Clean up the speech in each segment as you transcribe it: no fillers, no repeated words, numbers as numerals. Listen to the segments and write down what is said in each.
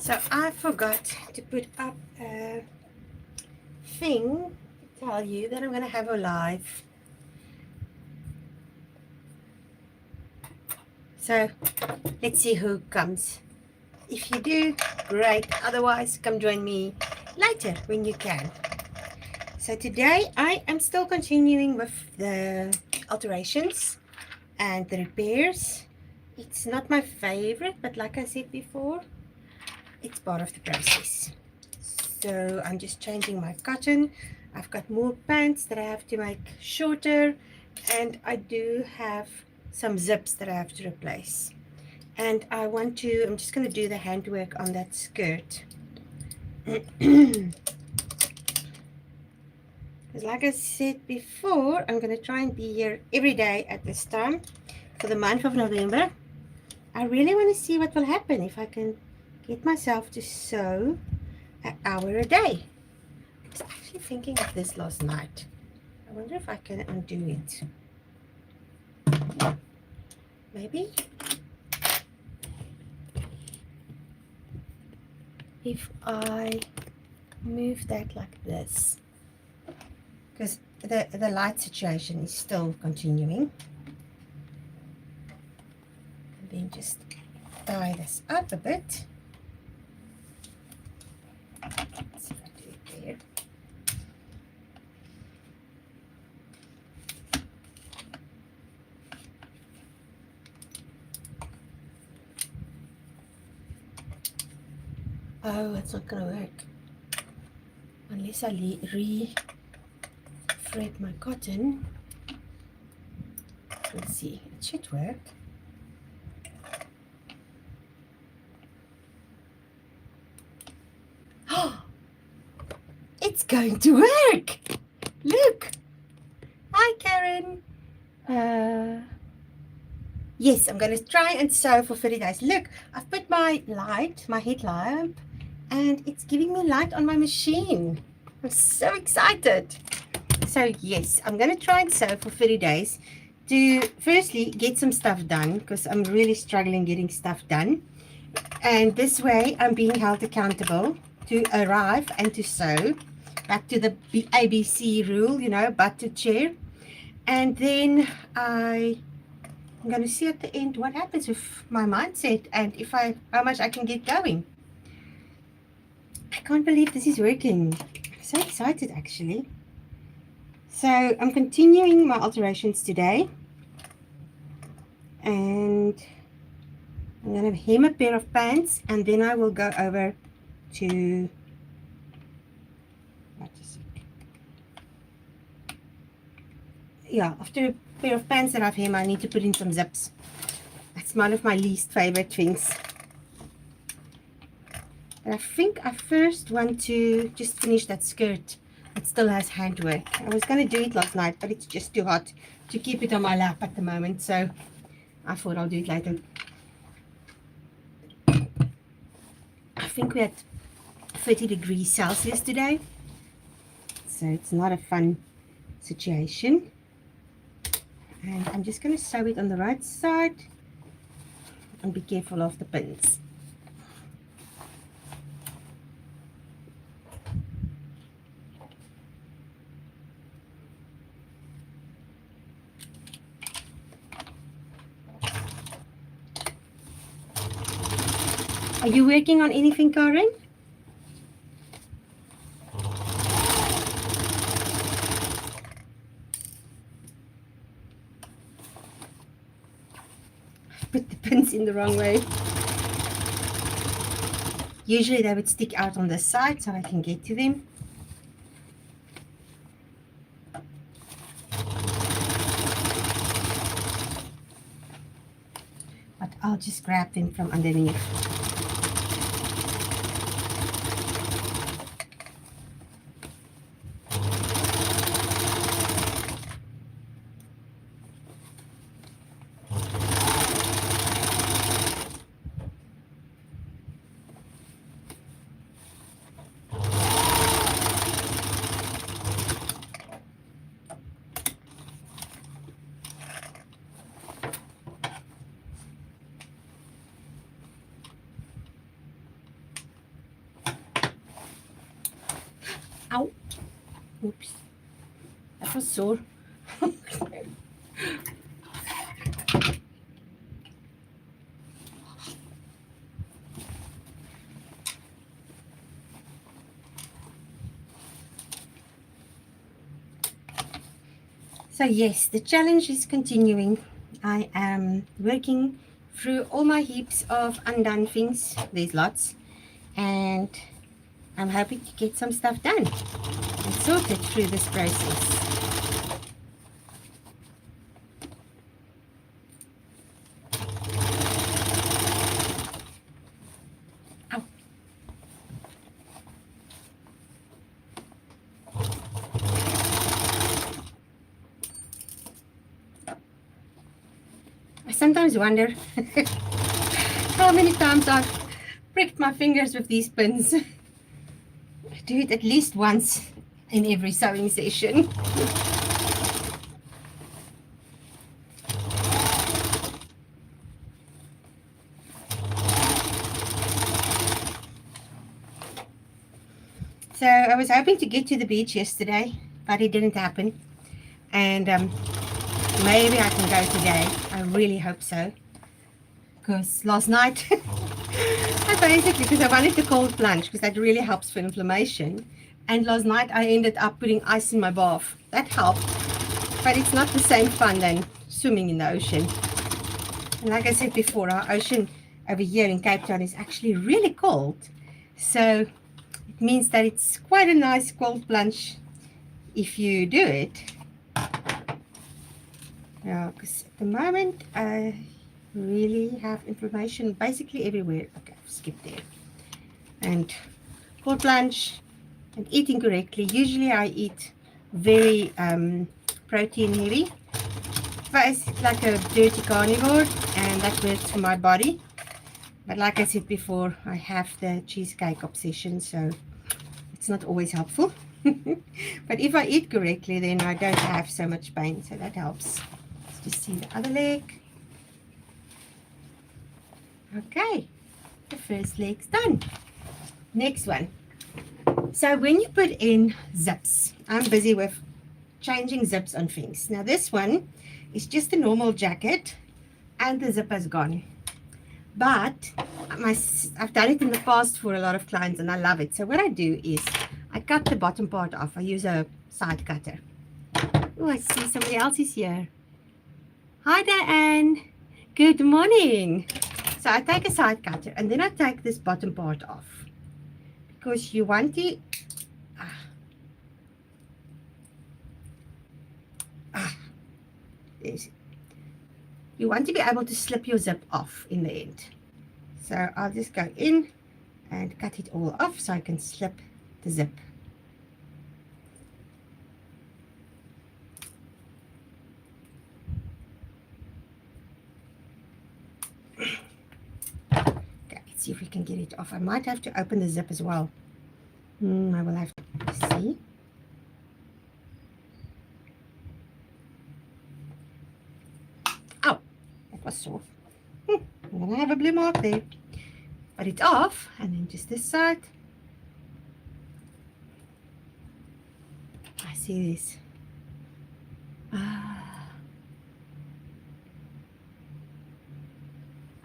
So I forgot to put up a thing to tell you that I'm going to have a live. So let's see who comes. If you do, great. Otherwise, come join me later when you can. So today I am still continuing with the alterations and the repairs. It's not my favorite, but like I said before, it's part of the process. So I'm just changing my cotton. I've got more pants that I have to make shorter, and I do have some zips that I have to replace. And I'm just going to do the handwork on that skirt. Because like I said before, I'm going to try and be here every day at this time for the month of November. I really want to see what will happen if I can get myself to sew an hour a day. I was actually thinking of this last night. I wonder if I can undo it. Maybe if I move that like this, because the light situation is still continuing. And then just tie this up a bit. Let's see if I do it there. Oh, it's not gonna work unless I re-thread my cotton. Let's see, it should work. It's going to work. Look. Hi, Karen. Yes, I'm going to try and sew for 30 days. Look, I've put my headlamp, and it's giving me light on my machine. I'm so excited. So yes, I'm going to try and sew for 30 days to firstly get some stuff done, because I'm really struggling getting stuff done. And this way I'm being held accountable to arrive and to sew. Back to the ABC rule, you know, butt to chair. And then I'm going to see at the end what happens with my mindset and how much I can get going. I can't believe this is working. I'm so excited actually. So I'm continuing my alterations today. And I'm going to hem a pair of pants, and then I will go over to after a pair of pants that I've hemmed, I need to put in some zips. That's one of my least favorite things. But I think I first want to just finish that skirt. It still has handwork. I was going to do it last night, but it's just too hot to keep it on my lap at the moment, so I thought I'll do it later. I think we had 30 degrees Celsius today, so it's not a fun situation. And I'm just going to sew it on the right side and be careful of the pins. Are you working on anything, Karen? Put the pins in the wrong way. Usually they would stick out on the side so I can get to them. But I'll just grab them from underneath. Oops, that was sore. So yes, the challenge is continuing. I am working through all my heaps of undone things. There's lots. And I'm hoping to get some stuff done and sorted through this process. Ow. I sometimes wonder how many times I've pricked my fingers with these pins. I do it at least once in every sewing session. So I was hoping to get to the beach yesterday, but it didn't happen. And maybe I can go today. I really hope so. Because last night, because I wanted to cold plunge because that really helps for inflammation. And last night I ended up putting ice in my bath. That helped, but it's not the same fun than swimming in the ocean. And like I said before, our ocean over here in Cape Town is actually really cold. So it means that it's quite a nice cold plunge if you do it. Yeah, because at the moment I really have inflammation basically everywhere. Okay, skip there. And cold plunge and eating correctly. Usually I eat very protein heavy, but it's like a dirty carnivore, and that works for my body. But like I said before, I have the cheesecake obsession, so it's not always helpful. But if I eat correctly, then I don't have so much pain, so that helps. Let's just see the other leg. Okay, the first leg's done. Next one. So when you put in zips, I'm busy with changing zips on things. Now this one is just a normal jacket and the zipper's gone. But I've done it in the past for a lot of clients and I love it. So what I do is I cut the bottom part off. I use a side cutter. Oh, I see somebody else is here. Hi, Diane. Good morning. So I take a side cutter and then I take this bottom part off because you want to you want to be able to slip your zip off in the end. So I'll just go in and cut it all off so I can slip the zip. Okay, let's see if we can get it off. I might have to open the zip as well. I will have to see. Oh, that was sore. I'm gonna have a blue mark there. But it's off, and then just this side. I see this.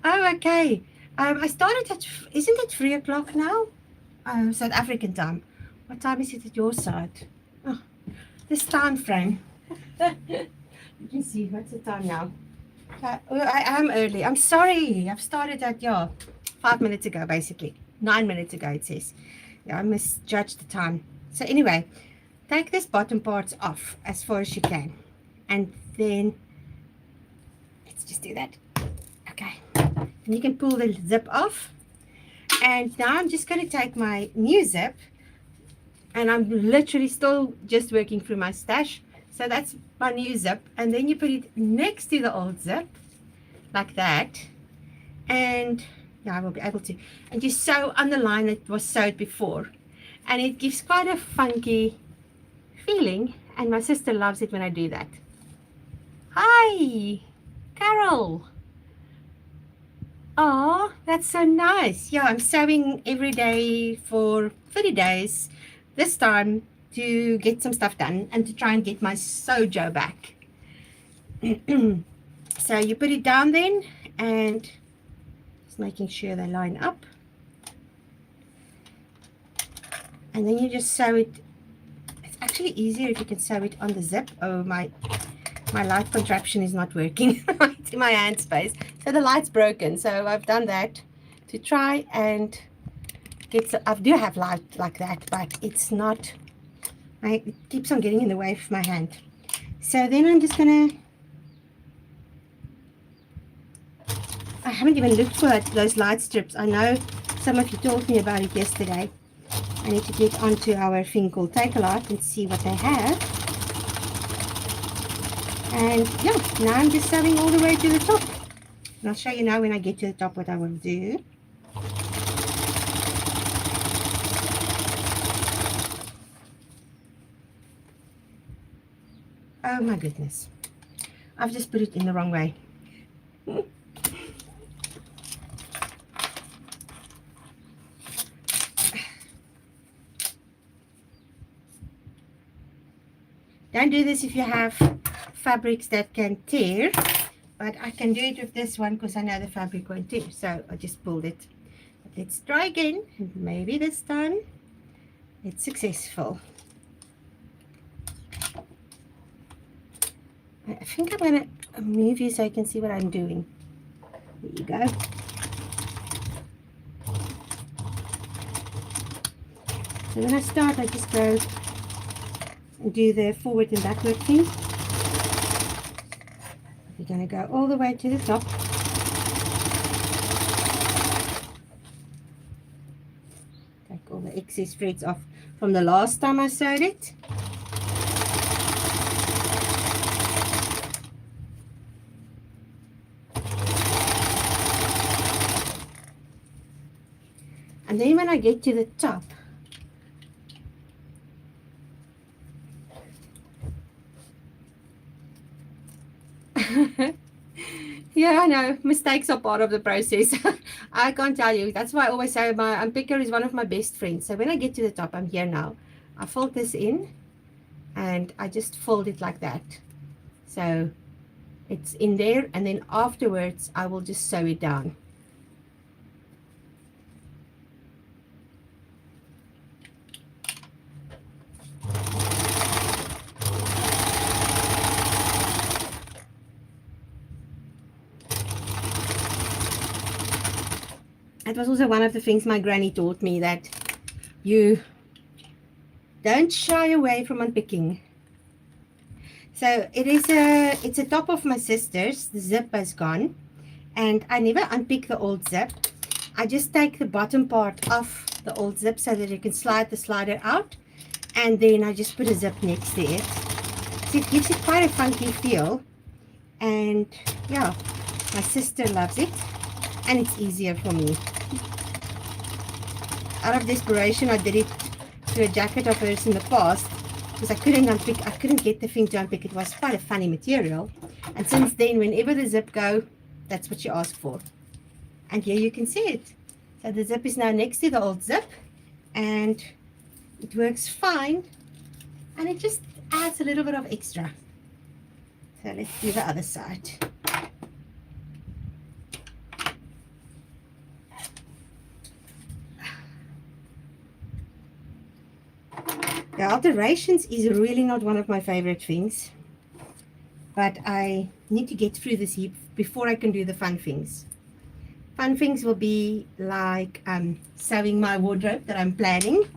Oh, okay. I started at, isn't it 3 o'clock now? South African time. What time is it at your side? Oh, this time frame. You can see, what's the time now? I am early. I'm sorry. I've started at, 5 minutes ago, basically. 9 minutes ago, it says. Yeah, I misjudged the time. So anyway, take this bottom parts off as far as you can. And then, let's just do that. Okay. And you can pull the zip off. And now I'm just going to take my new zip. And I'm literally still just working through my stash. So that's my new zip. And then you put it next to the old zip. Like that. And yeah, I will be able to. And you sew on the line that was sewed before. And it gives quite a funky feeling. And my sister loves it when I do that. Hi, Carol. Oh, that's so nice. Yeah, I'm sewing every day for 30 days. This time to get some stuff done and to try and get my sojo back. So you put it down then, and just making sure they line up, and then you just sew it. It's actually easier if you can sew it on the zip. Oh, my light contraption is not working right in my hand space, so the light's broken. So I've done that to try and get I do have light like that, but it's not, it keeps on getting in the way of my hand. So then I'm just gonna, I haven't even looked for those light strips. I know some of you told me about it yesterday. I need to get onto our thing called Take a Lot and see what they have. And yeah, now I'm just sewing all the way to the top. And I'll show you now when I get to the top what I will do. Oh my goodness, I've just put it in the wrong way. Don't do this if you have fabrics that can tear, but I can do it with this one because I know the fabric won't tear, so I just pulled it. But let's try again, and maybe this time it's successful. I think I'm going to move you so you can see what I'm doing. There you go. So when I start, I just go and do the forward and backward thing. We're going to go all the way to the top. Take all the excess threads off from the last time I sewed it. And then when I get to the top, yeah, I know, mistakes are part of the process. I can't tell you. That's why I always say my unpicker is one of my best friends. So when I get to the top, I'm here now. I fold this in and I just fold it like that. So it's in there, and then afterwards I will just sew it down. That was also one of the things my granny taught me, that you don't shy away from unpicking. So it's a top of my sister's. The zip is gone, and I never unpick the old zip. I just take the bottom part off the old zip so that you can slide the slider out, and then I just put a zip next to it. So it gives it quite a funky feel, and yeah, my sister loves it, and it's easier for me. Out of desperation, I did it to a jacket of hers in the past because I couldn't get the thing to unpick. It was quite a funny material, and since then, whenever the zip go, that's what you ask for. And here you can see it. So the zip is now next to the old zip, and it works fine, and it just adds a little bit of extra. So let's do the other side. The alterations is really not one of my favorite things, but I need to get through this heap before I can do the fun things. Fun things will be like sewing my wardrobe that I'm planning,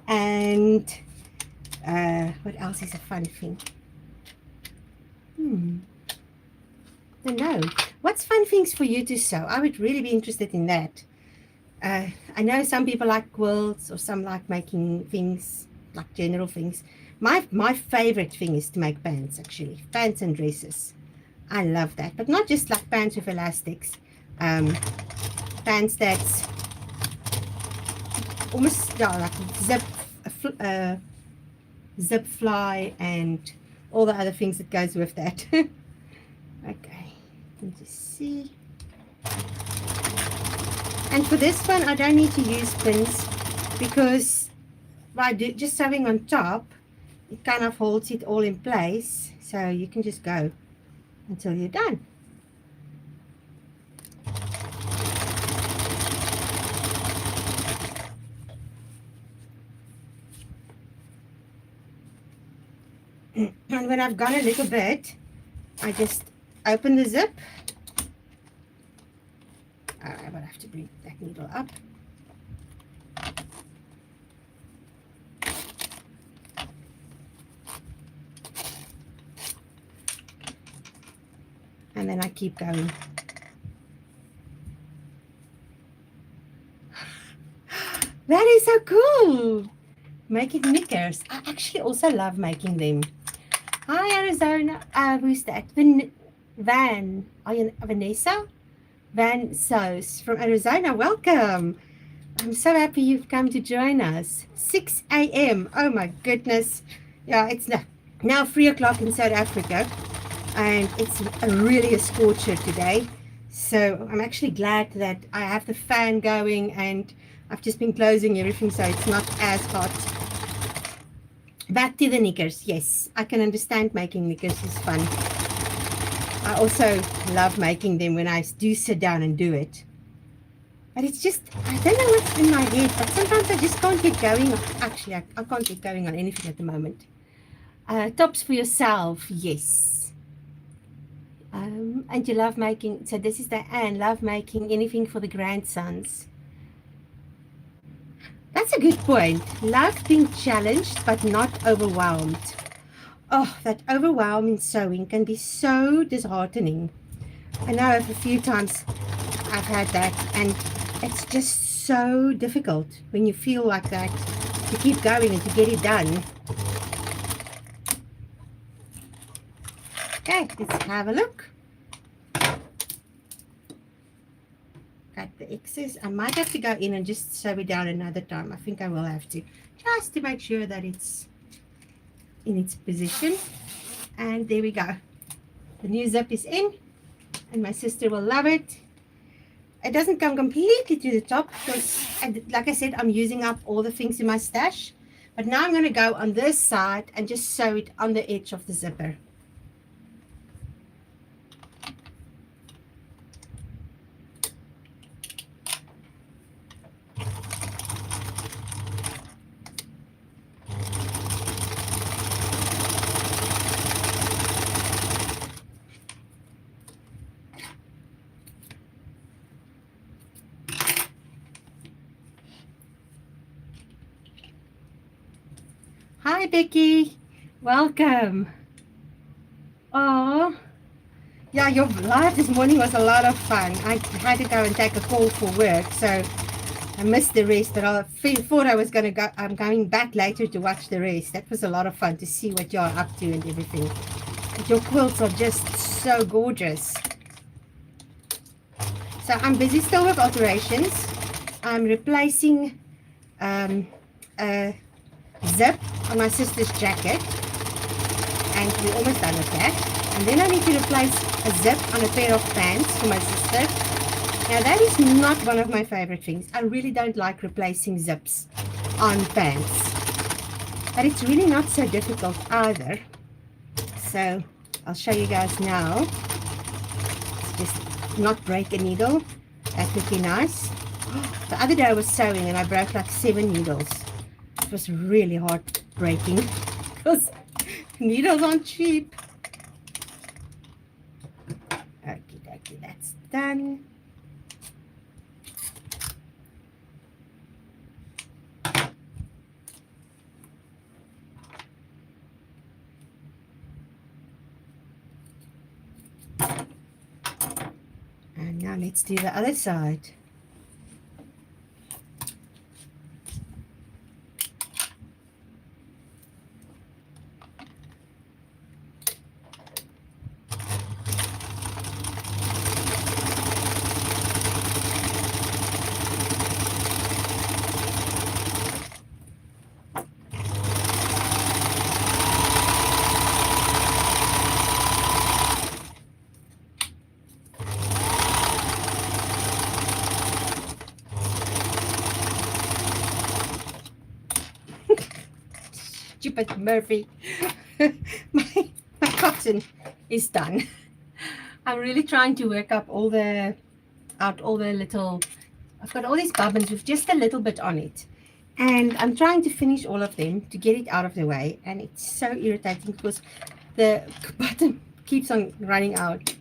and what else is a fun thing? I don't know. What's fun things for you to sew? I would really be interested in that. I know some people like quilts, or some like making things, like general things. My favorite thing is to make pants, actually. Pants and dresses. I love that. But not just like pants with elastics. Pants that's almost like zip fly and all the other things that goes with that. Okay, let me see. And for this one, I don't need to use pins because by just sewing on top, it kind of holds it all in place, so you can just go until you're done. And when I've gone a little bit, I just open the zip. I will have to bring that needle up. And then I keep going. That is so cool! Making knickers. I actually also love making them. Hi, Arizona. Who's that? Van. Are you Vanessa? Van Sos from Arizona. Welcome. I'm so happy you've come to join us. 6 a.m. Oh my goodness. Yeah, it's now 3 o'clock in South Africa. And it's really a scorcher today. So I'm actually glad that I have the fan going and I've just been closing everything so it's not as hot. Back to the knickers. Yes, I can understand making knickers is fun. I also love making them when I do sit down and do it. But it's just, I don't know what's in my head, but sometimes I just can't get going. Actually, I can't get going on anything at the moment. Tops for yourself, yes. And you love making, so this is the Anne, love making anything for the grandsons. That's a good point. Love being challenged but not overwhelmed. Oh, that overwhelm in sewing can be so disheartening. I know a few times I've had that, and it's just so difficult when you feel like that to keep going and to get it done. Okay, let's have a look. Cut the excess. I might have to go in and just sew it down another time. I think I will have to, just to make sure that it's in its position. And there we go. The new zip is in, and my sister will love it. It doesn't come completely to the top because, like I said, I'm using up all the things in my stash. But now I'm going to go on this side and just sew it on the edge of the zipper. Hi, Becky. Welcome. Oh, yeah, your live this morning was a lot of fun. I had to go and take a call for work, so I missed the rest, but I thought I was going to go. I'm going back later to watch the rest. That was a lot of fun to see what you're up to and everything. But your quilts are just so gorgeous. So I'm busy still with alterations. I'm replacing a zip on my sister's jacket, and we're almost done with that. And then I need to replace a zip on a pair of pants for my sister. Now that is not one of my favorite things. I really don't like replacing zips on pants, but it's really not so difficult either. So I'll show you guys now. Just not break a needle. That would be nice. The other day I was sewing and I broke like 7 needles. It was really hard breaking because needles aren't cheap. Okay, that's done. And now let's do the other side. stupid Murphy. my cotton is done. I'm really trying to work up all the little, I've got all these bobbins with just a little bit on it. And I'm trying to finish all of them to get it out of the way. And it's so irritating because the bottom keeps on running out.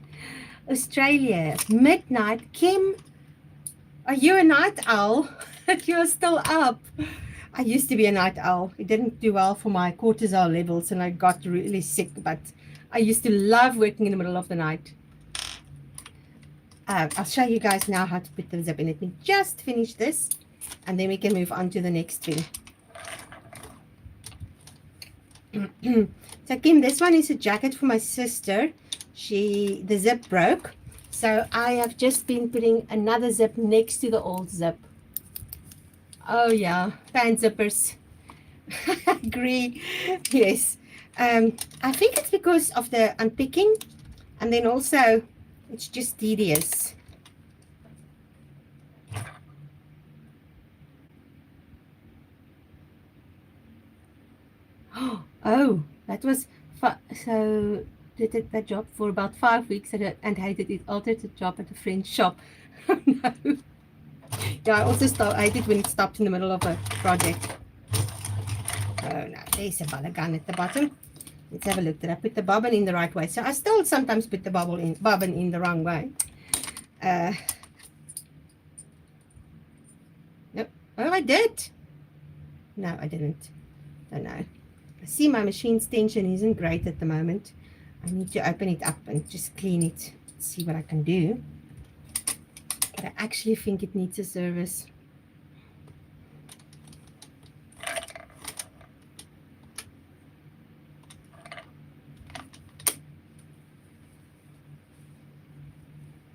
Australia, midnight. Kim, are you a night owl? You're still up. I used to be a night owl. It didn't do well for my cortisol levels and I got really sick. But I used to love working in the middle of the night. I'll show you guys now how to put the zip in. Let me just finish this and then we can move on to the next thing. So Kim, this one is a jacket for my sister. The zip broke. So I have just been putting another zip next to the old zip. Oh yeah, fan zippers. I agree. Yes. I think it's because of the unpicking and then also it's just tedious. Oh, that was so did that job for about 5 weeks and hated it. Altered the job at a French shop. Oh no. Yeah, I also hate it when it stops in the middle of a project. Oh no, there's a balagan at the bottom. Let's have a look. Did I put the bobbin in the right way? So I still sometimes put the bobbin in the wrong way. Nope. Oh, I did. No, I didn't. Don't know. I see my machine's tension isn't great at the moment. I need to open it up and just clean it. See what I can do. But I actually think it needs a service.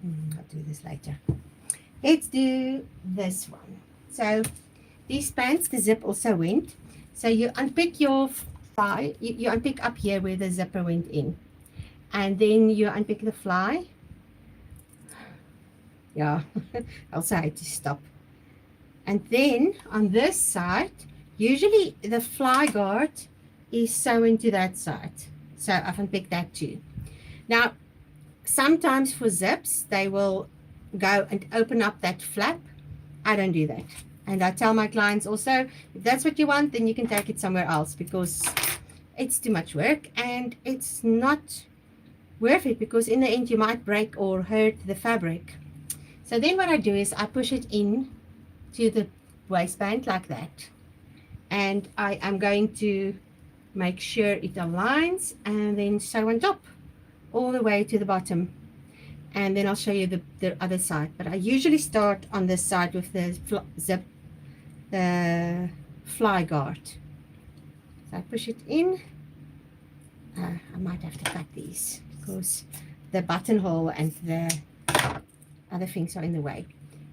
I'll do this later. Let's do this one. So these pants, the zip also went. So you unpick your fly, you unpick up here where the zipper went in. And then you unpick the fly. Yeah, also I had to stop. And then on this side, usually the fly guard is sewn to that side. So I've unpicked that too. Now, sometimes for zips, they will go and open up that flap. I don't do that. And I tell my clients also, if that's what you want, then you can take it somewhere else because it's too much work and it's not worth it because in the end you might break or hurt the fabric. So then what I do is I push it in to the waistband like that. And I am going to make sure it aligns and then sew on top all the way to the bottom. And then I'll show you the other side. But I usually start on this side with the zip, the fly guard. So I push it in. I might have to cut these because the buttonhole and the other things are in the way.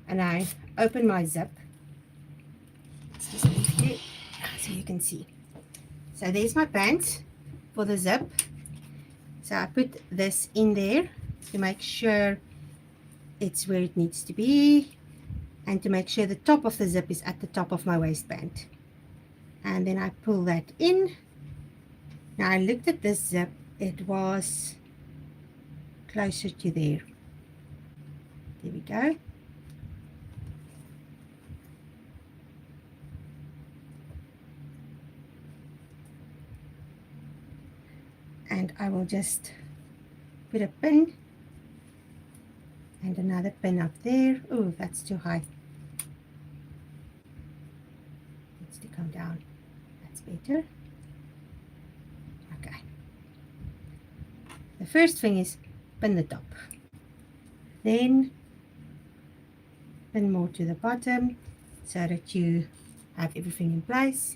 And I open my zip. Let's just leave it so you can see. So there's my pants for the zip. So I put this in there to make sure it's where it needs to be and to make sure the top of the zip is at the top of my waistband. And then I pull that in. Now I looked at this zip, it was closer to there. There we go. And I will just put a pin and another pin up there. Oh, that's too high. Needs to come down. That's better. Okay. The first thing is pin the top. Then pin more to the bottom so that you have everything in place.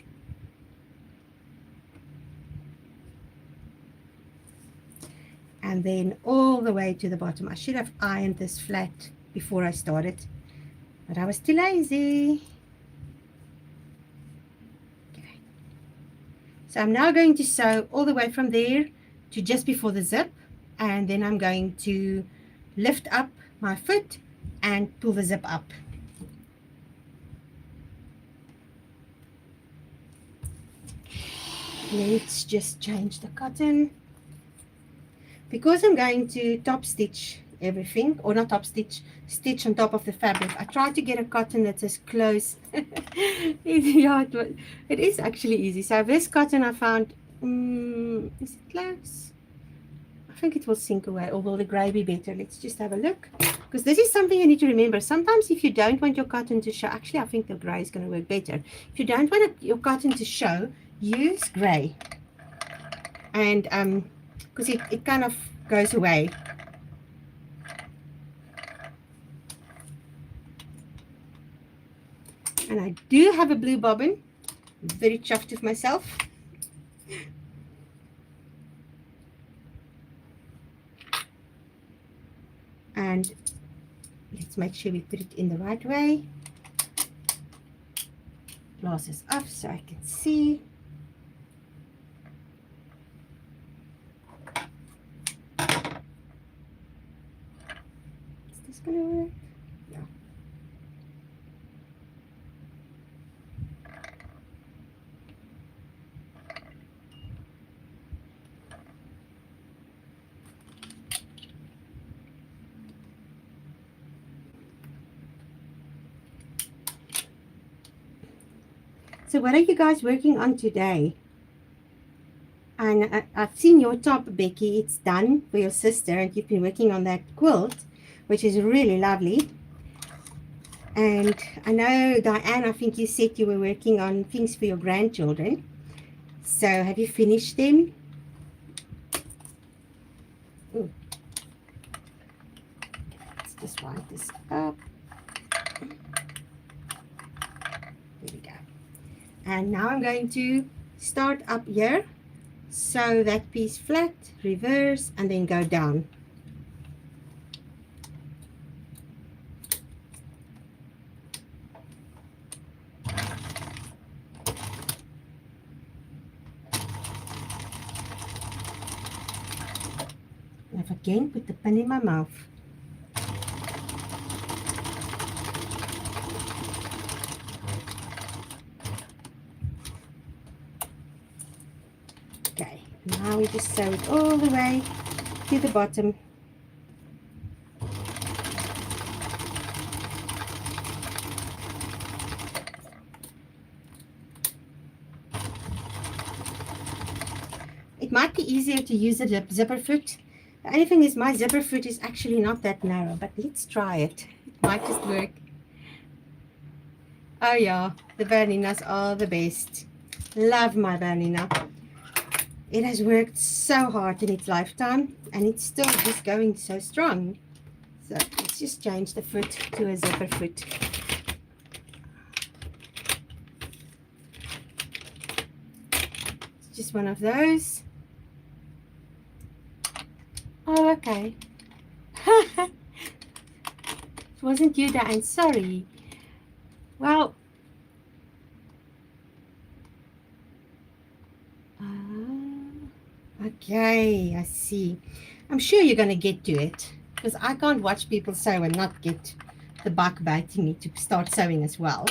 And then all the way to the bottom. I should have ironed this flat before I started, but I was too lazy. Okay. So I'm now going to sew all the way from there to just before the zip, and then I'm going to lift up my foot and pull the zip up. Let's just change the cotton. Because I'm going to top stitch everything, or not top stitch, stitch on top of the fabric, I try to get a cotton that's as close. Yeah, it is actually easy. So this cotton I found, is it close? I think it will sink away, or will the grey be better? Let's just have a look. Because this is something you need to remember. Sometimes if you don't want your cotton to show, actually I think the grey is going to work better. If you don't want your cotton to show, use grey. And because it kind of goes away. And I do have a blue bobbin. I'm very chuffed with myself. And let's make sure we put it in the right way. Glasses off so I can see. Is this going to work? Yeah. So what are you guys working on today? And I've seen your top, Becky. It's done for your sister, and you've been working on that quilt, which is really lovely. And I know, Diane, I think you said you were working on things for your grandchildren. So have you finished them? Ooh. Let's just wind this up. There we go. And now I'm going to start up here. Sew that piece flat, reverse, and then go down. And I've again put the pin in my mouth. Okay, now we just sew it all the way to the bottom. It might be easier to use a zipper foot. The only thing is my zipper foot is actually not that narrow, but let's try it. It might just work. Oh yeah, the Berninas are the best. Love my Bernina. It has worked so hard in its lifetime, and it's still just going so strong. So let's just change the foot to a zipper foot. It's just one of those. Oh, okay. It wasn't you, Diane. Sorry. Well, okay, I see. I'm sure you're going to get to it, because I can't watch people sew and not get the bug biting me to start sewing as well.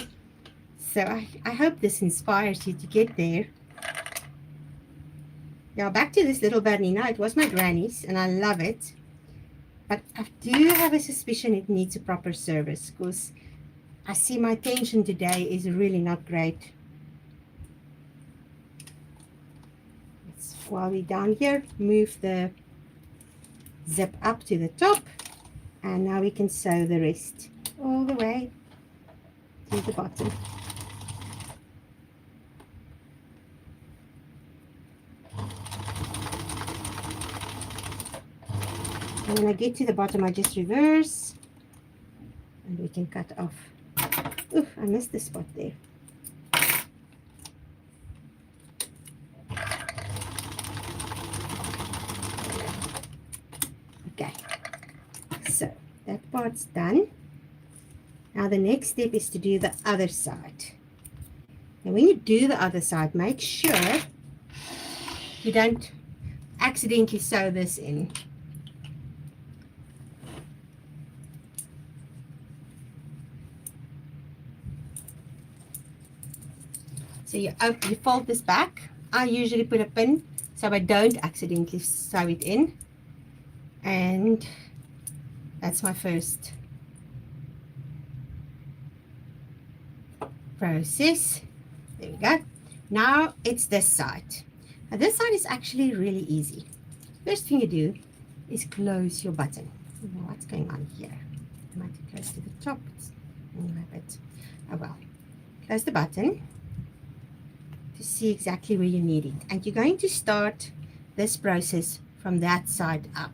So I hope this inspires you to get there. Now back to this little Bernina. It was my granny's and I love it. But I do have a suspicion it needs a proper service, because I see my tension today is really not great. Let's, while we're down here, move the zip up to the top, and now we can sew the rest all the way to the bottom. And when I get to the bottom, I just reverse, and we can cut off. Ooh, I missed the spot there. Okay, so that part's done. Now the next step is to do the other side. And when you do the other side, make sure you don't accidentally sew this in. So you fold this back, I usually put a pin so I don't accidentally sew it in. And that's my first process. There we go. Now it's this side. Now this side is actually really easy. First thing you do is close your button. What's going on here? I might be close to the top. Oh well. Close the button to see exactly where you need it. And you're going to start this process from that side up.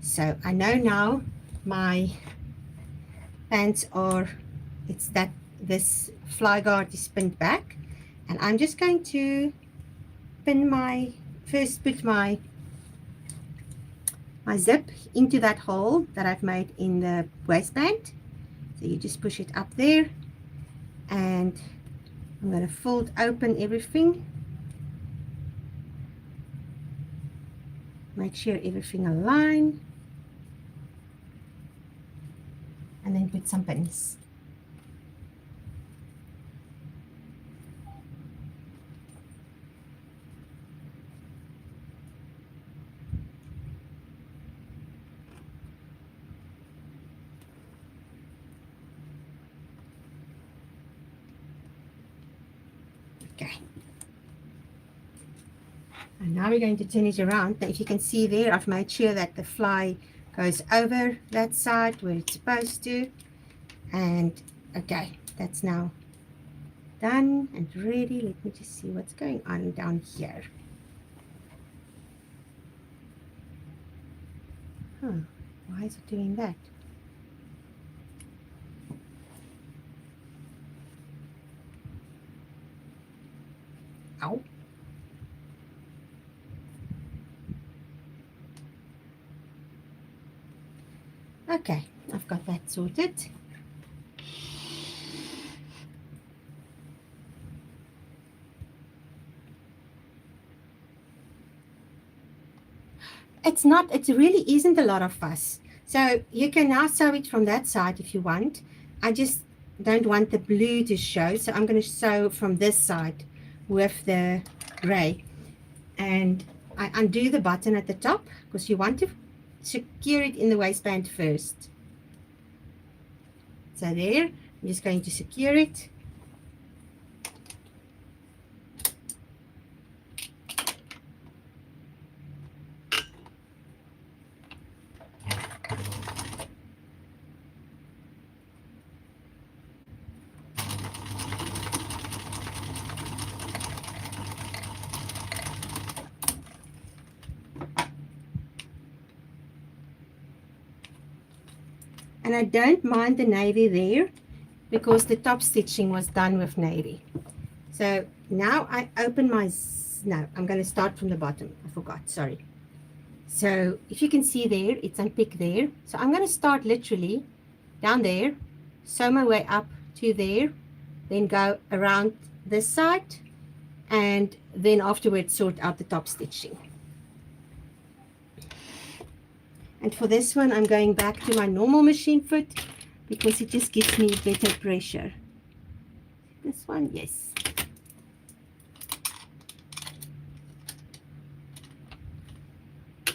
So I know now my pants are, it's that this fly guard is pinned back, and I'm just going to pin my, first put my zip into that hole that I've made in the waistband. So you just push it up there, and I'm going to fold open everything. Make sure everything aligns, and then put some pins. Okay. And now we're going to turn it around. Now if you can see there, I've made sure that the fly goes over that side where it's supposed to. And okay, that's now done and ready. Let me just see what's going on down here. Why is it doing that? Ow. Okay, I've got that sorted. It's not, it really isn't a lot of fuss. So you can now sew it from that side if you want. I just don't want the blue to show, so I'm going to sew from this side with the gray. And I undo the button at the top because you want to secure it in the waistband first. So there, I'm just going to secure it. And I don't mind the navy there because the top stitching was done with navy. So now I open my, no, I'm going to start from the bottom. I forgot, sorry. So if you can see there, it's unpicked there. So I'm going to start literally down there, sew my way up to there, then go around this side, and then afterwards sort out the top stitching. And for this one, I'm going back to my normal machine foot because it just gives me better pressure. This one, yes.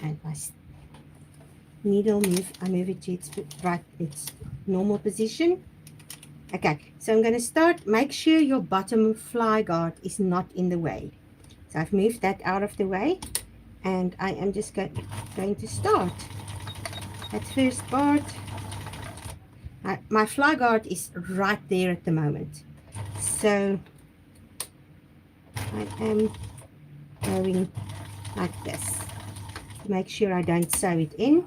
And my needle I move it to its normal position. Okay, so I'm going to start. Make sure your bottom fly guard is not in the way. So I've moved that out of the way, and I am just going to start. That first part, my fly guard is right there at the moment, so I am going like this to make sure I don't sew it in.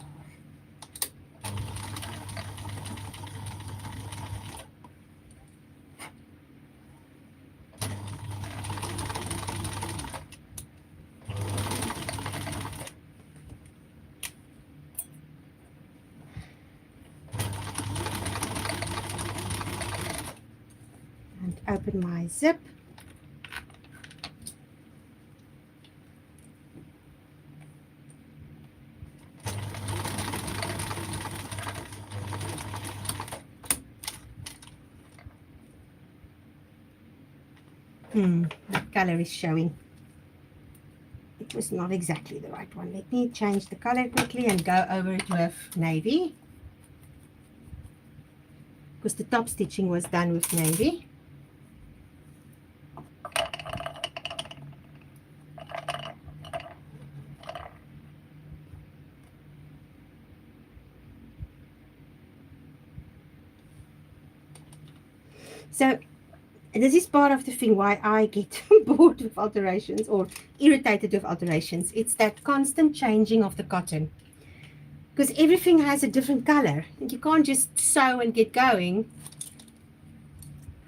Open my zip. That color is showing. was not exactly the right one. Let me change the color quickly and go over it with navy, because the top stitching was done with navy. So this is part of the thing why I get bored with alterations or irritated with alterations. It's that constant changing of the cotton, because everything has a different color and you can't just sew and get going.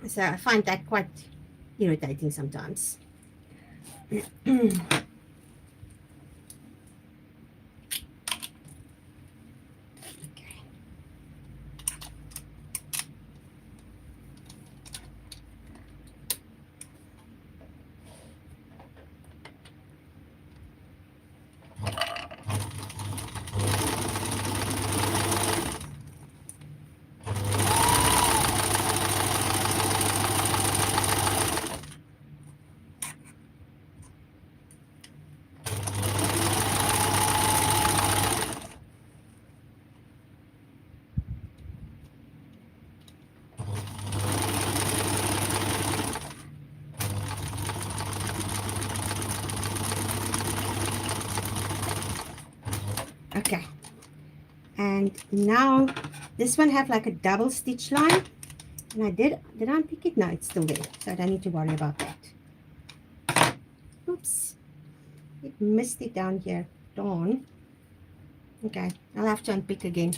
So I find that quite irritating sometimes. Okay, and now this one have like a double stitch line, and I did unpick it? No, it's still there, so I don't need to worry about that. Oops, it missed it down here. Darn. Okay, I'll have to unpick again.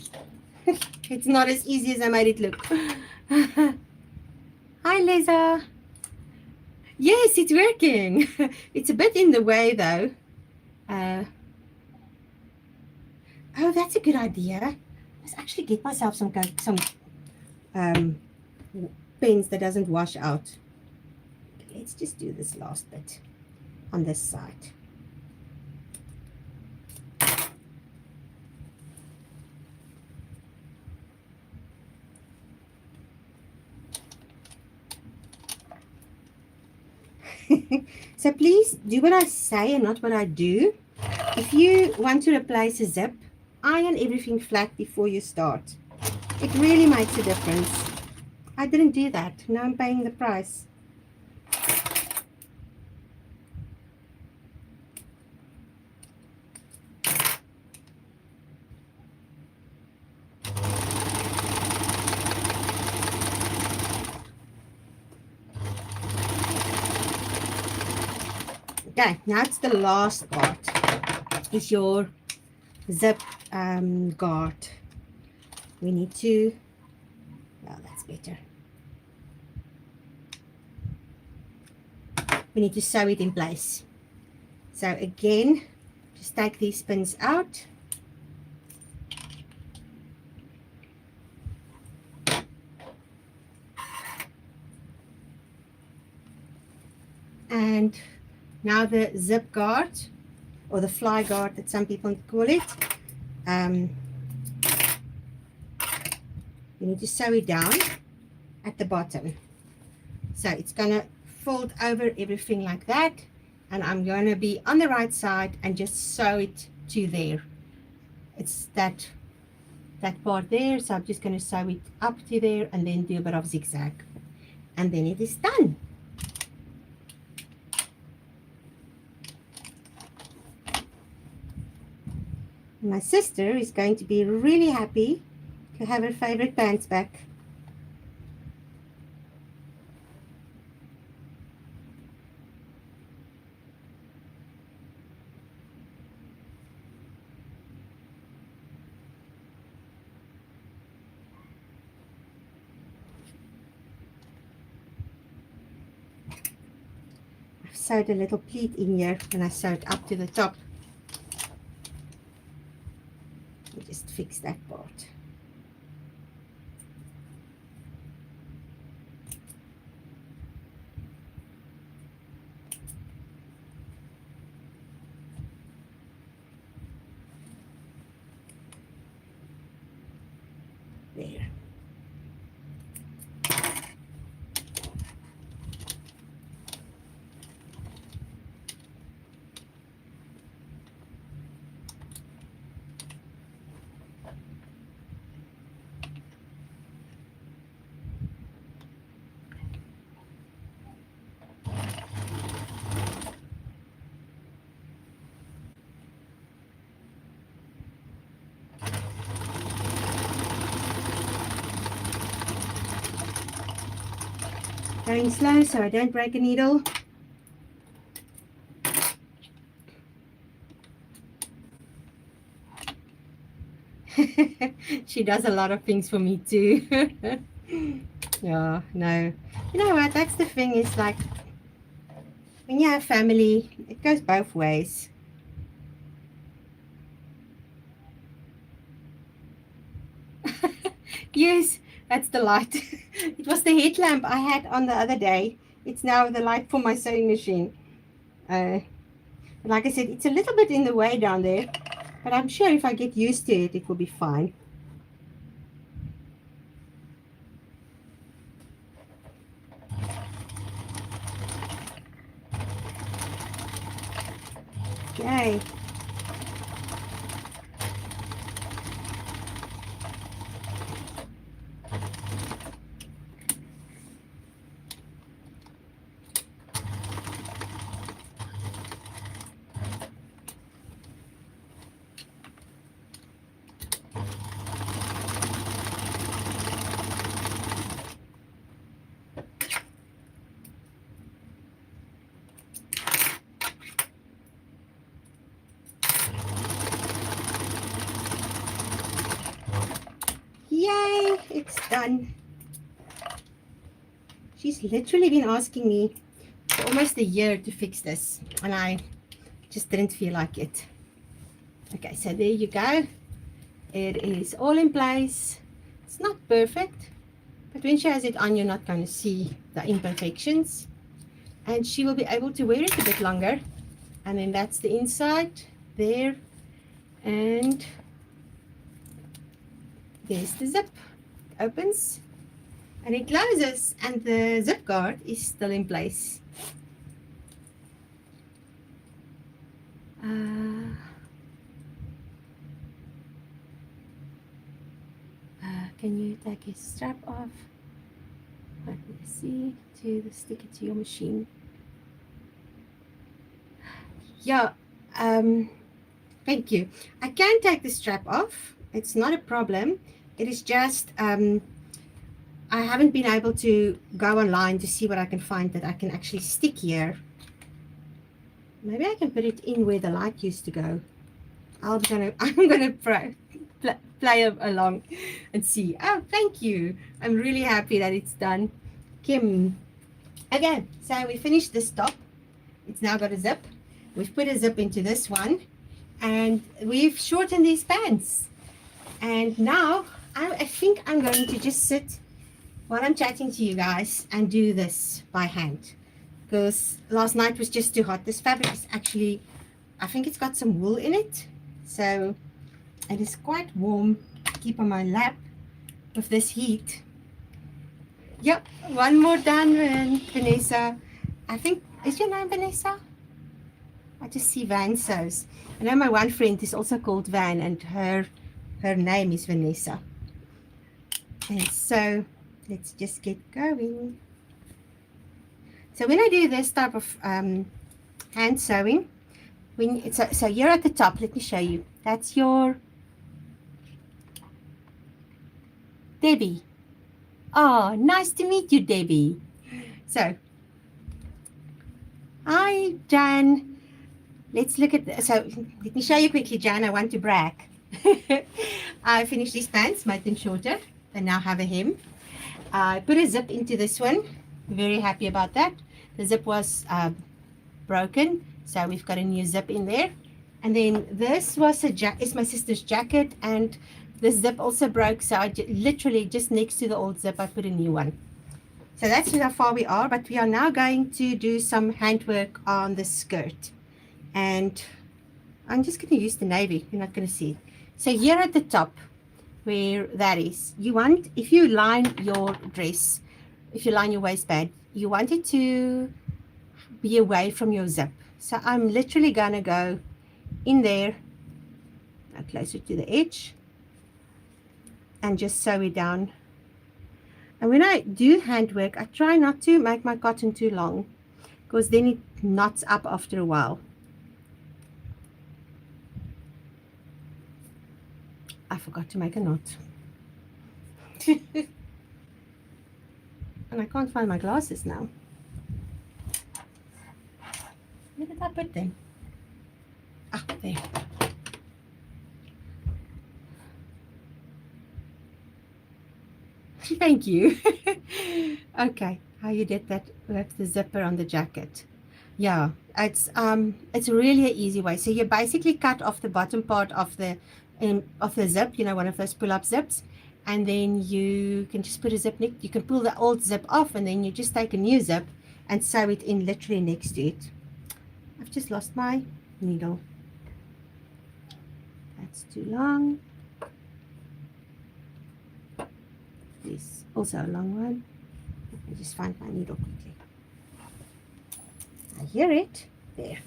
It's not as easy as I made it look. Hi, Liza. Yes, it's working. It's a bit in the way though. Oh, that's a good idea. Let's actually get myself some um, pens that doesn't wash out. Let's just do this last bit on this side. So please do what I say and not what I do. If you want to replace a zip, iron everything flat before you start. It really makes a difference. I didn't do that. Now I'm paying the price. Okay, now it's the last part. Is your zip guard. We need to, well, that's better. We need to sew it in place. So again, just take these pins out. And now the zip guard, or the fly guard that some people call it, you need to sew it down at the bottom. So it's going to fold over everything like that, and I'm going to be on the right side and just sew it to there. It's that part there, so I'm just going to sew it up to there and then do a bit of zigzag, and then it is done. My sister is going to be really happy to have her favorite pants back. I've sewed a little pleat in here and I sewed up to the top. Just fix that part. There. Going slow so I don't break a needle. She does a lot of things for me too. Yeah, no. You know what? That's the thing, is like when you have family, it goes both ways. Yes, that's the light. It was the headlamp I had on the other day. It's now the light for my sewing machine. Uh, like I said, it's a little bit in the way down there, but I'm sure if I get used to it, it will be fine. Okay. Yay, it's done. She's literally been asking me for almost a year to fix this, and I just didn't feel like it. Okay, so there you go. It is all in place. It's not perfect, but when she has it on, you're not going to see the imperfections, and she will be able to wear it a bit longer. And then that's the inside there, and there's the zip. It opens and it closes, and the zip guard is still in place. Can you take a strap off? Let me see, to stick it to your machine. Yeah, thank you. I can take the strap off. It's not a problem. It is just I haven't been able to go online to see what I can find that I can actually stick here. Maybe I can put it in where the light used to go. I'm gonna play along and see. Oh, thank you. I'm really happy that it's done. Kim. Okay, so we finished this top. It's now got a zip. We've put a zip into this one, and we've shortened these pants. And now I think I'm going to just sit while I'm chatting to you guys and do this by hand, because last night was just too hot. This fabric is actually, I think it's got some wool in it, so it is quite warm to keep on my lap with this heat. Yep, one more done, Vanessa. I think, is your name Vanessa? I just see Van sews. I know my one friend is also called Van, and her name is Vanessa. And so let's just get going. So when I do this type of hand sewing, so here at the top, let me show you. That's your Debbie. Oh, nice to meet you, Debbie. So, hi, Jan. Let's look at so let me show you quickly, Jan. I want to brag. I finished these pants, made them shorter. They now have a hem. I put a zip into this one. Very happy about that. The zip was broken, so we've got a new zip in there. And then this was it's my sister's jacket, and the zip also broke, so I literally just next to the old zip I put a new one. So that's how far we are, but we are now going to do some handwork on the skirt. And I'm just going to use the navy. You're not going to see. So here at the top, where that is, you want, if you line your dress, if you line your waistband, you want it to be away from your zip. So I'm literally going to go in there, closer to the edge, and just sew it down. And when I do handwork, I try not to make my cotton too long, because then it knots up after a while. I forgot to make a knot. And I can't find my glasses now. Where did I put them? Ah, there. Thank you. Okay, how you did that with the zipper on the jacket. Yeah, it's really an easy way. So you basically cut off the bottom part of the zip, you know, one of those pull-up zips, and then you can just put a zip next. You can pull the old zip off, and then you just take a new zip and sew it in literally next to it. I've just lost my needle. That's too long. This also a long one. Let me just find my needle quickly. I hear it. There.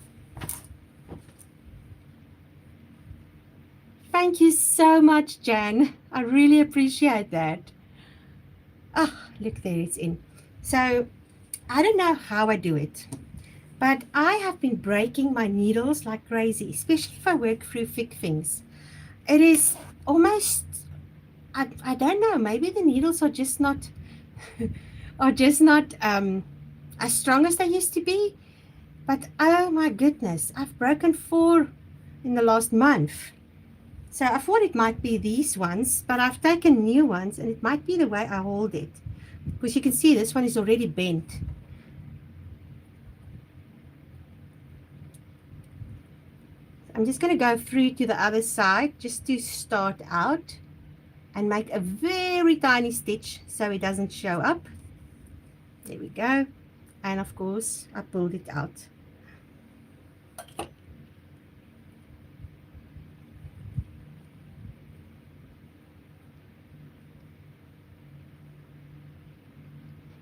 Thank you so much, Jan. I really appreciate that. Ah, look there, it's in. So, I don't know how I do it, but I have been breaking my needles like crazy, especially if I work through thick things. It is almost, I don't know, maybe the needles are just not, are just not as strong as they used to be. But oh my goodness, I've broken 4 in the last month. So I thought it might be these ones, but I've taken new ones, and it might be the way I hold it. Because you can see this one is already bent. I'm just going to go through to the other side just to start out and make a very tiny stitch so it doesn't show up. There we go. And of course, I pulled it out.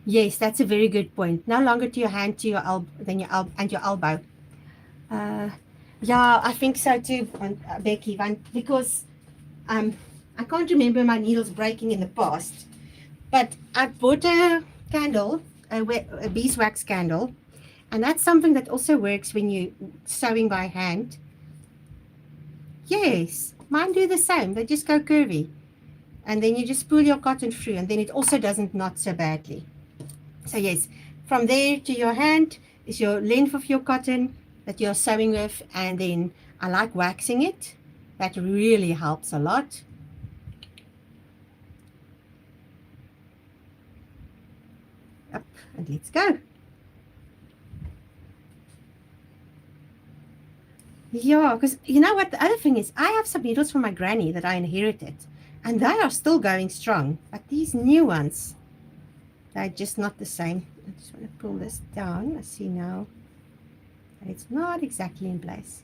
Yes, that's a very good point. No longer to your hand, to your elbow, then your elbow and your elbow. Yeah, I think so too, Becky. Because I can't remember my needles breaking in the past. But I bought a candle, a beeswax candle, and that's something that also works when you're sewing by hand. Yes, mine do the same. They just go curvy, and then you just pull your cotton through, and then it also doesn't knot so badly. So yes, from there to your hand is your length of your cotton that you're sewing with, and then I like waxing it. That really helps a lot. Up, and let's go. Yeah, because you know what? The other thing is, I have some needles from my granny that I inherited, and they are still going strong. But these new ones, they're just not the same. I just want to pull this down. I see now that it's not exactly in place.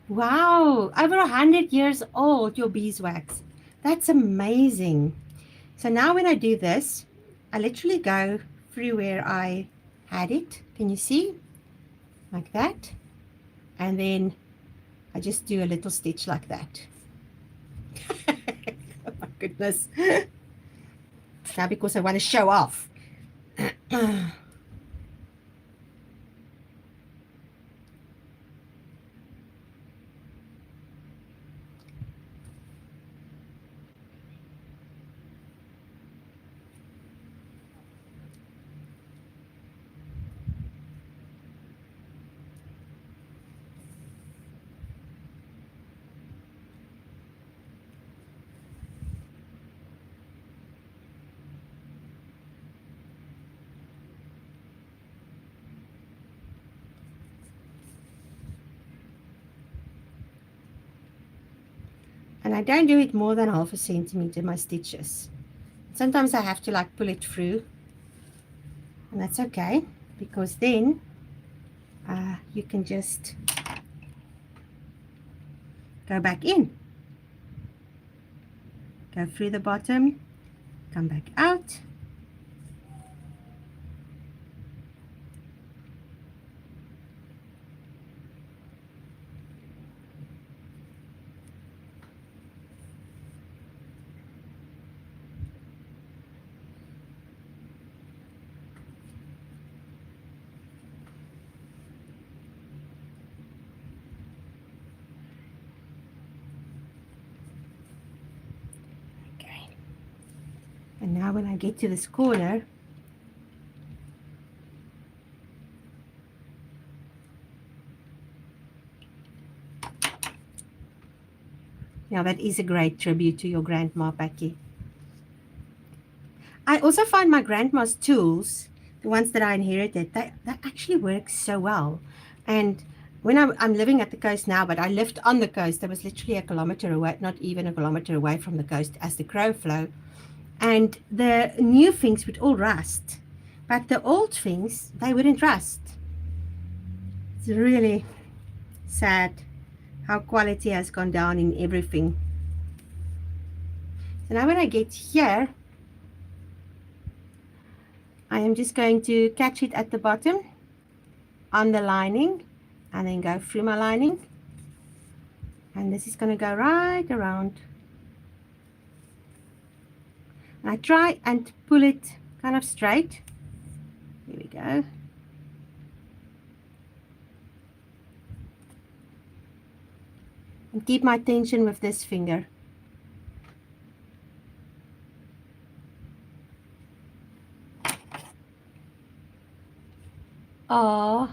Wow, over 100 years old, your beeswax. That's amazing. So now when I do this, I literally go through where I had it. Can you see? Like that. And then I just do a little stitch like that. Oh my goodness. Now because I want to show off. And I don't do it more than 1/2 centimeter, my stitches. Sometimes I have to like pull it through. And that's okay, because then you can just go back in. Go through the bottom, come back out. Okay. And now when I get to this corner, now that is a great tribute to your grandma, Becky. I also find my grandma's tools, the ones that I inherited, they actually work so well. And when I'm living at the coast now, but I lived on the coast, I was literally a kilometer away, not even a kilometer away from the coast as the crow flew. And the new things would all rust, but the old things, they wouldn't rust. It's really sad how quality has gone down in everything. So now when I get here, I am just going to catch it at the bottom on the lining and then go through my lining, and this is going to go right around. And I try and pull it kind of straight. Here we go. And keep my tension with this finger. Oh,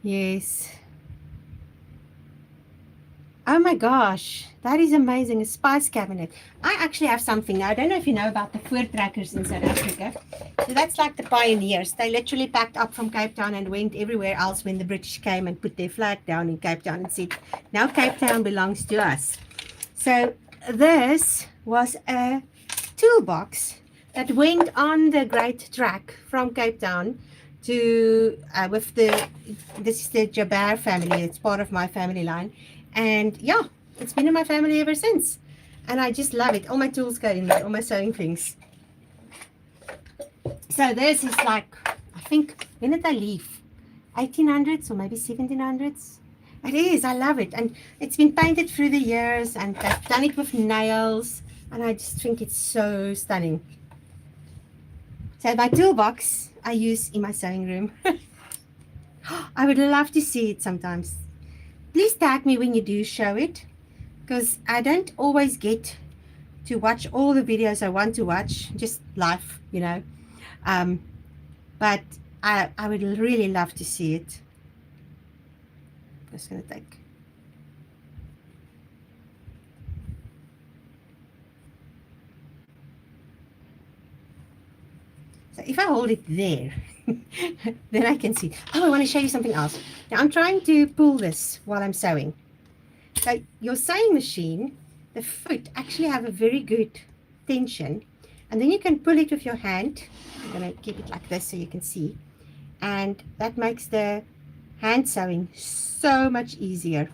yes. Oh my gosh, that is amazing. A spice cabinet. I actually have something. Now, I don't know if you know about the voortrekkers in South Africa. So that's like the pioneers. They literally packed up from Cape Town and went everywhere else when the British came and put their flag down in Cape Town and said, now Cape Town belongs to us. So this was a toolbox that went on the great track from Cape Town to, this is the Jabbar family. It's part of my family line. And yeah, it's been in my family ever since. And I just love it. All my tools go in there, all my sewing things. So this is like, I think, when did I leave? 1800s or maybe 1700s? It is, I love it. And it's been painted through the years, and I've done it with nails. And I just think it's so stunning. So my toolbox I use in my sewing room. I would love to see it sometimes. Please tag me when you do show it, because I don't always get to watch all the videos I want to watch, just life, you know. But I would really love to see it. I'm just going to take. So if I hold it there, then I can see. Oh, I want to show you something else. Now I'm trying to pull this while I'm sewing. So your sewing machine, the foot actually have a very good tension, and then you can pull it with your hand. I'm going to keep it like this so you can see, and that makes the hand sewing so much easier.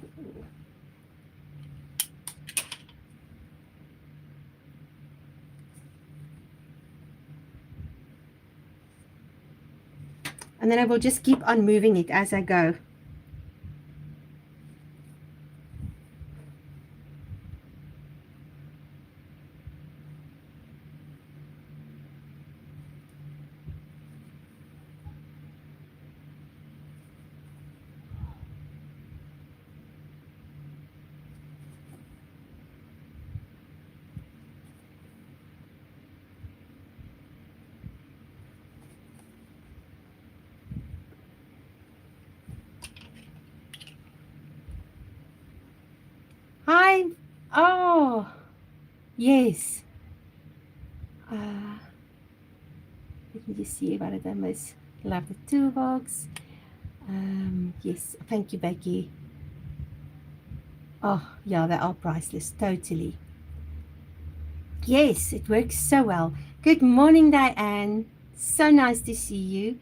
And then I will just keep on moving it as I go. Hi. Oh, yes. Let me just see what I must. Love the toolbox. Yes, thank you, Becky. Oh, yeah, they are priceless, totally. Yes, it works so well. Good morning, Diane. So nice to see you.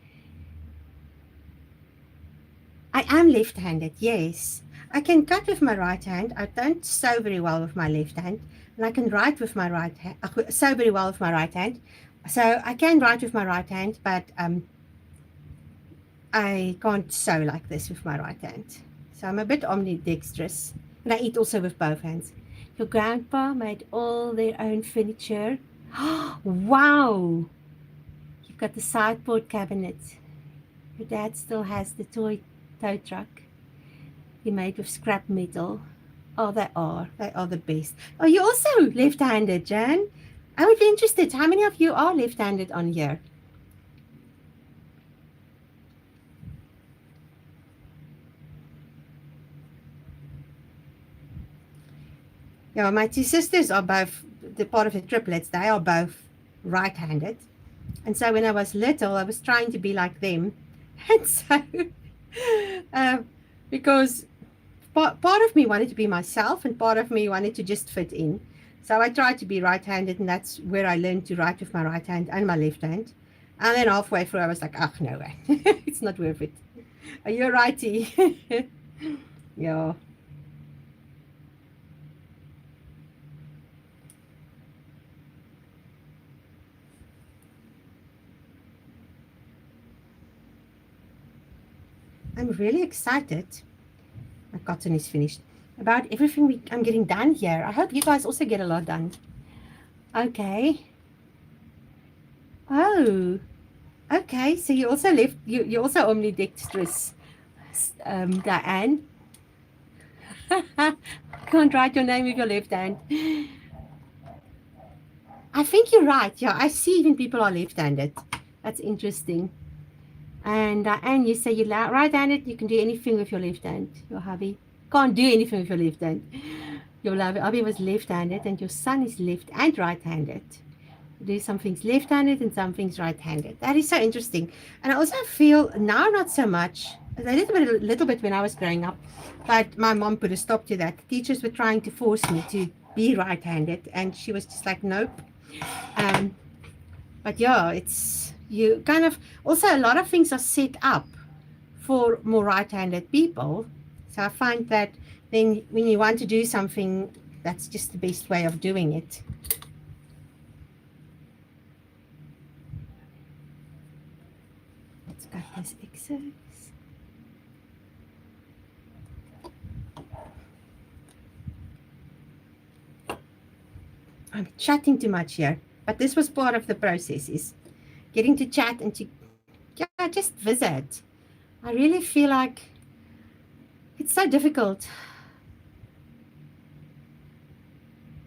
I am left-handed, yes. I can cut with my right hand. I don't sew very well with my left hand. And I can write with my right hand. I sew very well with my right hand. So I can write with my right hand, but I can't sew like this with my right hand. So I'm a bit ambidextrous. And I eat also with both hands. Your grandpa made all their own furniture. Wow! You've got the sideboard cabinet. Your dad still has the toy tow truck he made with scrap metal. Oh, they are the best. Oh, you're also left-handed, Jan. I would be interested. How many of you are left-handed on here? Yeah, my two sisters are both the part of the triplets. They are both right-handed. And so when I was little, I was trying to be like them. And so, uh, because part of me wanted to be myself and part of me wanted to just fit in. So I tried to be right-handed, and that's where I learned to write with my right hand and my left hand. And then halfway through, I was like, oh, no way. It's not worth it. Are you a righty? Yeah. I'm really excited. My cotton is finished. About everything I'm getting done here. I hope you guys also get a lot done. Okay. Oh, okay. So you also left, you're also omnidextrous, Diane. Can't write your name with your left hand. I think you're right. Yeah, I see even people are left-handed. That's interesting. And Diane, you say you're right-handed, you can do anything with your left hand. Your hubby can't do anything with your left hand. Your hubby was left-handed and your son is left and right-handed. Do some things left-handed and some things right-handed. That is so interesting. And I also feel now not so much, a little bit when I was growing up, but my mom put a stop to that. Teachers were trying to force me to be right-handed, and she was just like, nope. But yeah, it's you kind of also a lot of things are set up for more right-handed people. So I find that then when you want to do something, that's just the best way of doing it. Let's cut this excess. I'm chatting too much here, but this was part of the process, is getting to chat and to just visit. I really feel like it's so difficult.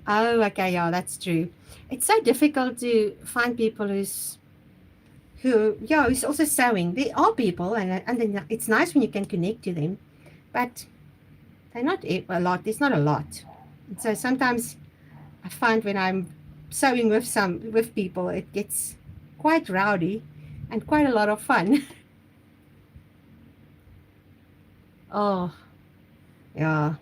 Oh, okay, yeah, that's true. It's so difficult to find people who's also sewing. There are people, and then it's nice when you can connect to them, but they're not a lot. There's not a lot. And so sometimes I find when I'm sewing with people, it gets quite rowdy and quite a lot of fun. Oh, yeah.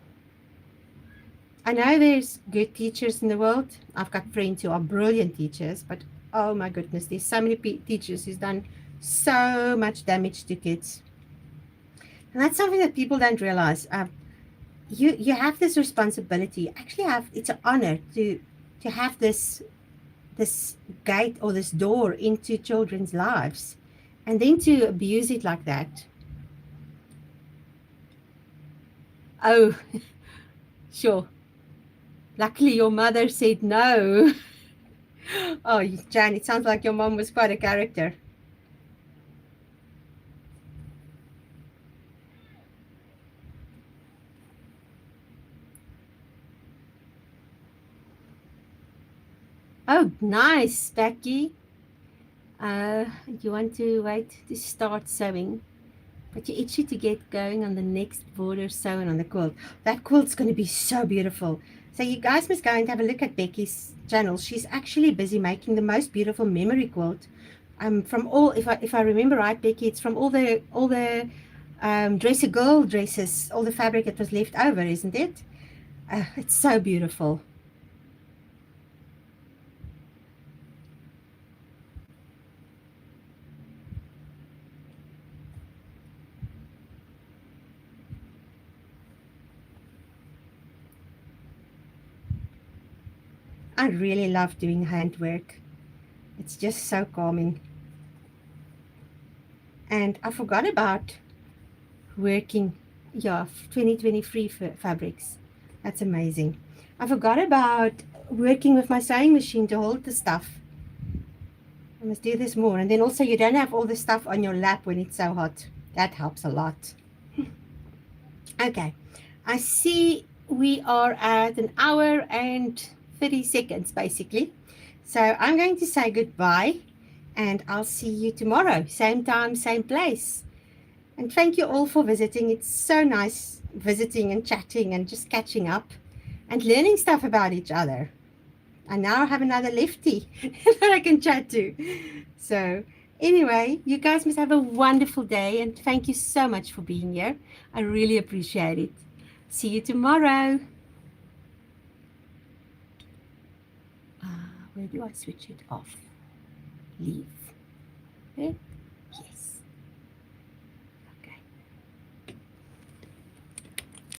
I know there's good teachers in the world. I've got friends who are brilliant teachers, but oh my goodness, there's so many teachers who's done so much damage to kids. And that's something that people don't realize. You have this responsibility. Actually, it's an honor to have this gate or this door into children's lives, and then to abuse it like that. Oh, sure. Luckily, your mother said no. Oh, Jan, it sounds like your mom was quite a character. Oh, nice, Becky. You want to wait to start sewing, but you're itchy to get going on the next border sewing on the quilt. That quilt's going to be so beautiful. So you guys must go and have a look at Becky's channel. She's actually busy making the most beautiful memory quilt. From all, if I remember right, Becky, it's from all the dresser girl dresses, all the fabric that was left over, isn't it? It's so beautiful. I really love doing handwork. It's just so calming. And I forgot about working, yeah, 2023 fabrics. That's amazing. I forgot about working with my sewing machine to hold the stuff. I must do this more. And then also you don't have all the stuff on your lap when it's so hot. That helps a lot. Okay. I see we are at 1 hour and 30 seconds basically. So I'm going to say goodbye, and I'll see you tomorrow, same time, same place. And thank you all for visiting. It's so nice visiting and chatting and just catching up and learning stuff about each other. I now have another lefty that I can chat to. So anyway, you guys must have a wonderful day, and thank you so much for being here. I really appreciate it. See you tomorrow. Where do I switch it off? Leave. Okay.